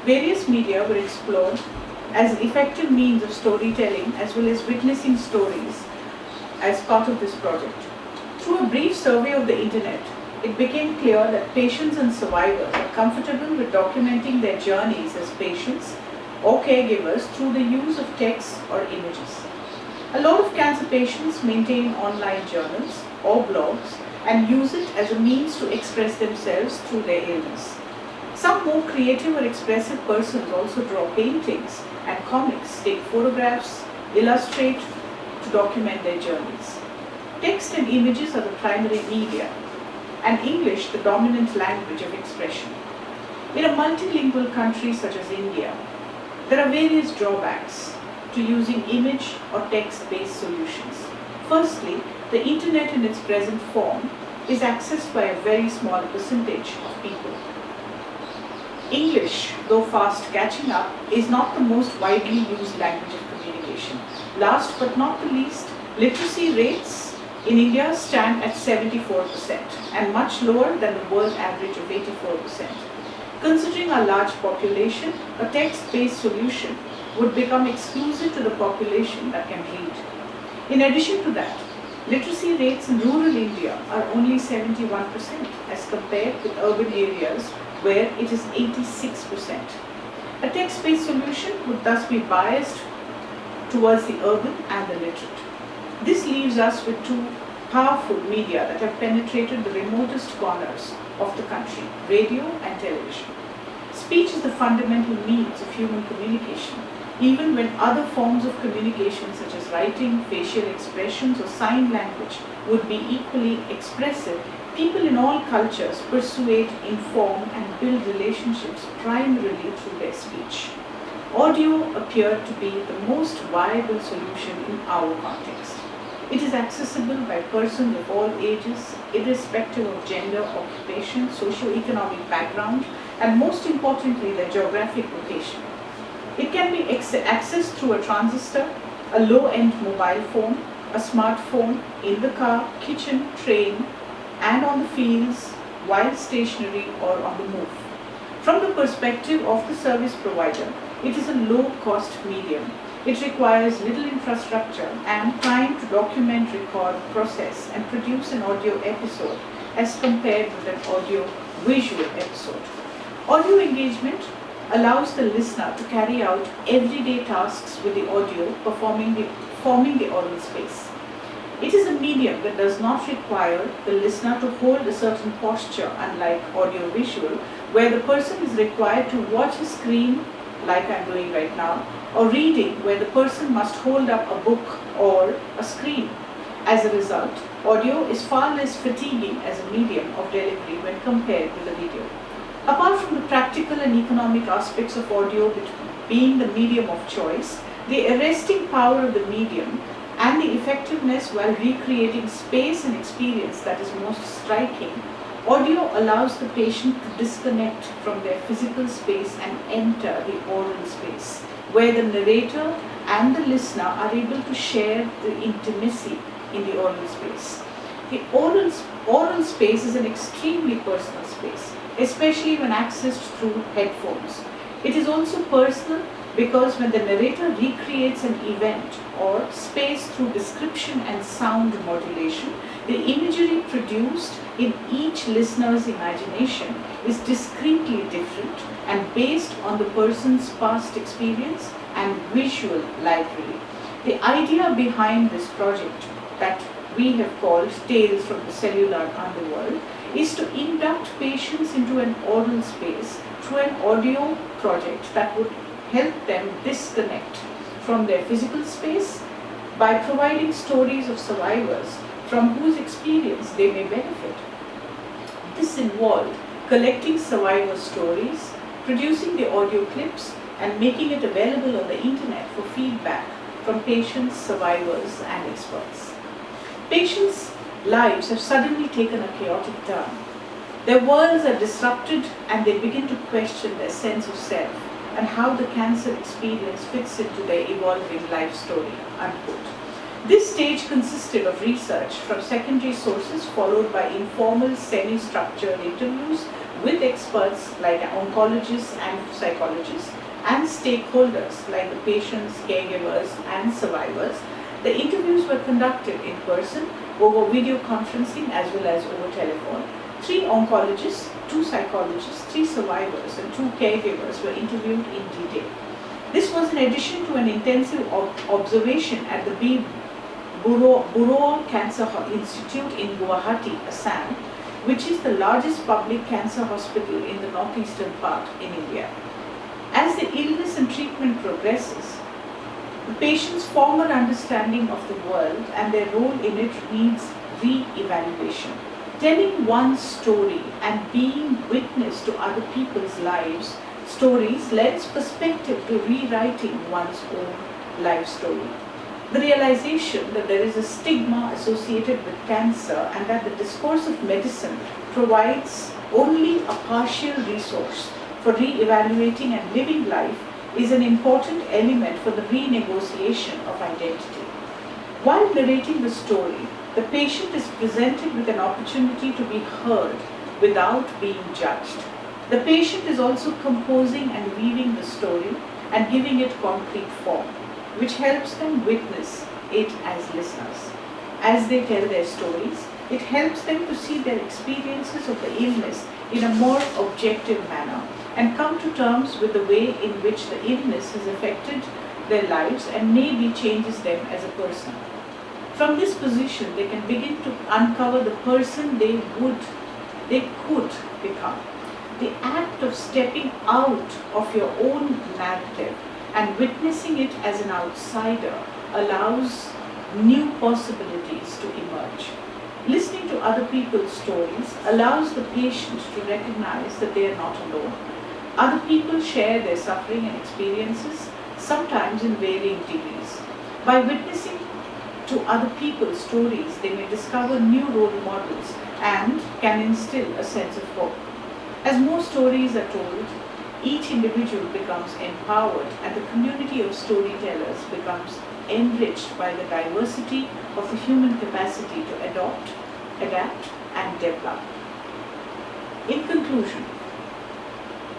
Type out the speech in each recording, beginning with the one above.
Various media were explored as effective means of storytelling as well as witnessing stories as part of this project. Through a brief survey of the internet, it became clear that patients and survivors are comfortable with documenting their journeys as patients or caregivers through the use of text or images. A lot of cancer patients maintain online journals or blogs and use it as a means to express themselves through their illness. Some more creative or expressive persons also draw paintings and comics, take photographs, illustrate to document their journeys. Text and images are the primary media, and English the dominant language of expression. In a multilingual country such as India, there are various drawbacks to using image or text-based solutions. Firstly, the internet in its present form is accessed by a very small percentage of people. English, though fast catching up, is not the most widely used language of communication. Last but not the least, literacy rates in India stand at 74% and much lower than the world average of 84%. Considering our large population, a text-based solution would become exclusive to the population that can read. In addition to that, literacy rates in rural India are only 71% as compared with urban areas where it is 86%. A text-based solution would thus be biased towards the urban and the literate. This leaves us with two powerful media that have penetrated the remotest corners of the country, radio and television. Speech is the fundamental means of human communication. Even when other forms of communication such as writing, facial expressions or sign language would be equally expressive, people in all cultures persuade, inform and build relationships primarily through their speech. Audio appeared to be the most viable solution in our context. It is accessible by persons of all ages, irrespective of gender, occupation, socio-economic background, and most importantly, their geographic location. It can be accessed through a transistor, a low-end mobile phone, a smartphone, in the car, kitchen, train, and on the fields, while stationary or on the move. From the perspective of the service provider, it is a low-cost medium. It requires little infrastructure and time to document, record, process, and produce an audio episode as compared with an audio-visual episode. Audio engagement allows the listener to carry out everyday tasks with the audio forming the oral space. It is a medium that does not require the listener to hold a certain posture, unlike audio-visual, where the person is required to watch a screen like I'm doing right now, or reading where the person must hold up a book or a screen. As a result, audio is far less fatiguing as a medium of delivery when compared with a video. Apart from the practical and economic aspects of audio being the medium of choice, the arresting power of the medium and the effectiveness while recreating space and experience that is most striking, audio allows the patient to disconnect from their physical space and enter the oral space, where the narrator and the listener are able to share the intimacy in the oral space. The oral space is an extremely personal space, especially when accessed through headphones. It is also personal because when the narrator recreates an event or space through description and sound modulation, the imagery produced in each listener's imagination is discretely different and based on the person's past experience and visual library. The idea behind this project that we have called Tales from the Cellular Underworld is to induct patients into an oral space through an audio project that would help them disconnect from their physical space by providing stories of survivors from whose experience they may benefit. This involved collecting survivor stories, producing the audio clips, and making it available on the internet for feedback from patients, survivors, and experts. Patients' lives have suddenly taken a chaotic turn. Their worlds are disrupted and they begin to question their sense of self and how the cancer experience fits into their evolving life story, unquote. This stage consisted of research from secondary sources followed by informal, semi-structured interviews with experts like oncologists and psychologists and stakeholders like the patients, caregivers and survivors. The interviews were conducted in person, over video conferencing as well as over telephone. 3 oncologists, 2 psychologists, 3 survivors and 2 caregivers were interviewed in detail. This was in addition to an intensive observation at the B. Burua Cancer Institute in Guwahati, Assam, which is the largest public cancer hospital in the northeastern part in India. As the illness and treatment progresses, the patient's former understanding of the world and their role in it needs re-evaluation. Telling one's story and being witness to other people's stories lends perspective to rewriting one's own life story. The realization that there is a stigma associated with cancer and that the discourse of medicine provides only a partial resource for re-evaluating and living life is an important element for the renegotiation of identity. While narrating the story, the patient is presented with an opportunity to be heard without being judged. The patient is also composing and weaving the story and giving it concrete form, which helps them witness it as listeners. As they tell their stories, it helps them to see their experiences of the illness in a more objective manner and come to terms with the way in which the illness has affected their lives and maybe changes them as a person. From this position, they can begin to uncover the person they could become. The act of stepping out of your own narrative and witnessing it as an outsider allows new possibilities to emerge. Listening to other people's stories allows the patient to recognize that they are not alone. Other people share their suffering and experiences, sometimes in varying degrees. By witnessing to other people's stories, they may discover new role models and can instill a sense of hope. As more stories are told, each individual becomes empowered and the community of storytellers becomes enriched by the diversity of the human capacity to adapt and develop. In conclusion,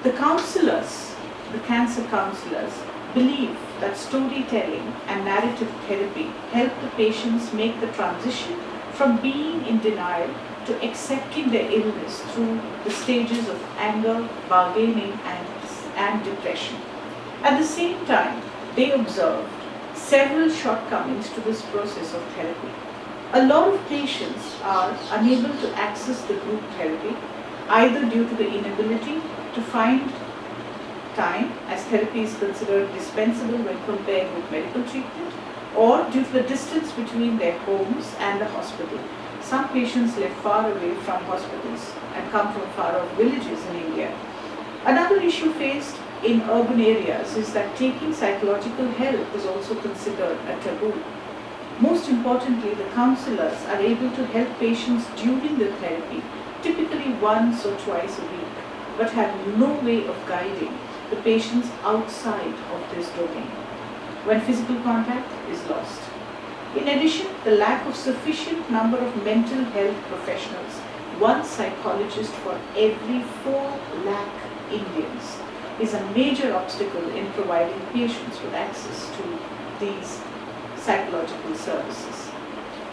the cancer counselors, believe that storytelling and narrative therapy help the patients make the transition from being in denial to accepting their illness through the stages of anger, bargaining, and depression. At the same time, they observed several shortcomings to this process of therapy. A lot of patients are unable to access the group therapy, either due to the inability to find time, as therapy is considered dispensable when compared with medical treatment, or due to the distance between their homes and the hospital. Some patients live far away from hospitals and come from far-off villages in India. Another issue faced in urban areas is that taking psychological help is also considered a taboo. Most importantly, the counselors are able to help patients during the therapy, typically once or twice a week, but have no way of guiding the patients outside of this domain when physical contact is lost. In addition, the lack of sufficient number of mental health professionals, one psychologist for every 4 lakh Indians, is a major obstacle in providing patients with access to these psychological services.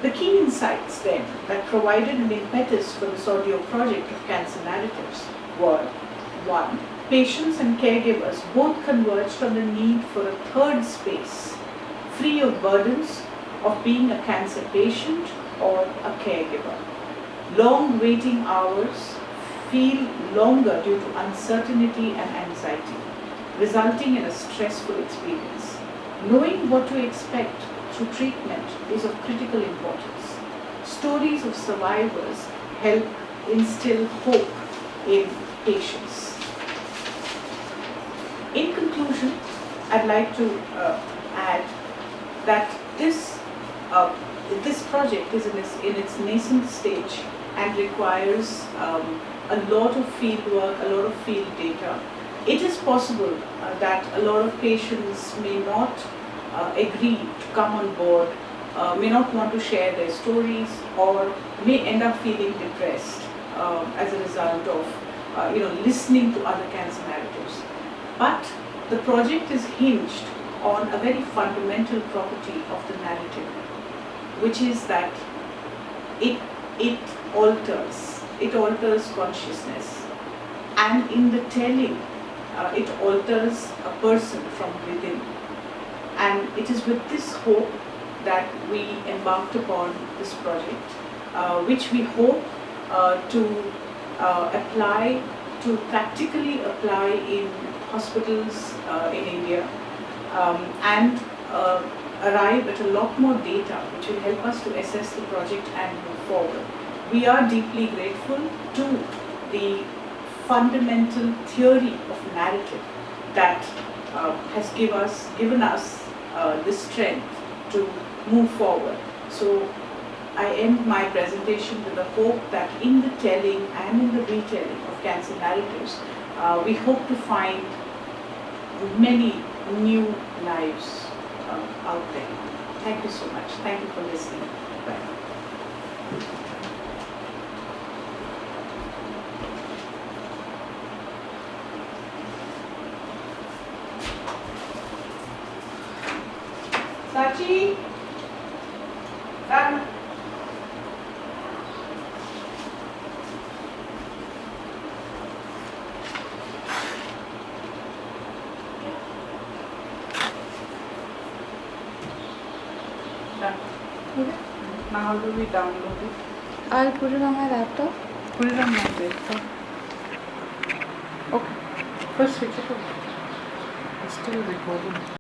The key insights then that provided an impetus for this audio project of Cancer Narratives were: 1. Patients and caregivers both converged on the need for a third space, free of burdens of being a cancer patient or a caregiver. Long waiting hours feel longer due to uncertainty and anxiety, resulting in a stressful experience. Knowing what to expect through treatment is of critical importance. Stories of survivors help instill hope in patients. In conclusion, I'd like to add that this project is in its nascent stage and requires a lot of field work, a lot of field data. It is possible that a lot of patients may not agree to come on board, may not want to share their stories, or may end up feeling depressed as a result of listening to other cancer narratives. But the project is hinged on a very fundamental property of the narrative, which is that it alters consciousness, and in the telling, it alters a person from within. And it is with this hope that we embarked upon this project, which we hope to practically apply in hospitals in India, and arrive at a lot more data which will help us to assess the project and move forward. We are deeply grateful to the fundamental theory of narrative that has given us the strength to move forward. So I end my presentation with a hope that in the telling and in the retelling of cancer narratives, we hope to find many new lives out there. Thank you so much. Thank you for listening. Bye. Sachi, done. Okay. Now how do we download it? I'll put it on my laptop. Put it on my desktop. Okay. First switch it off. It's still recording.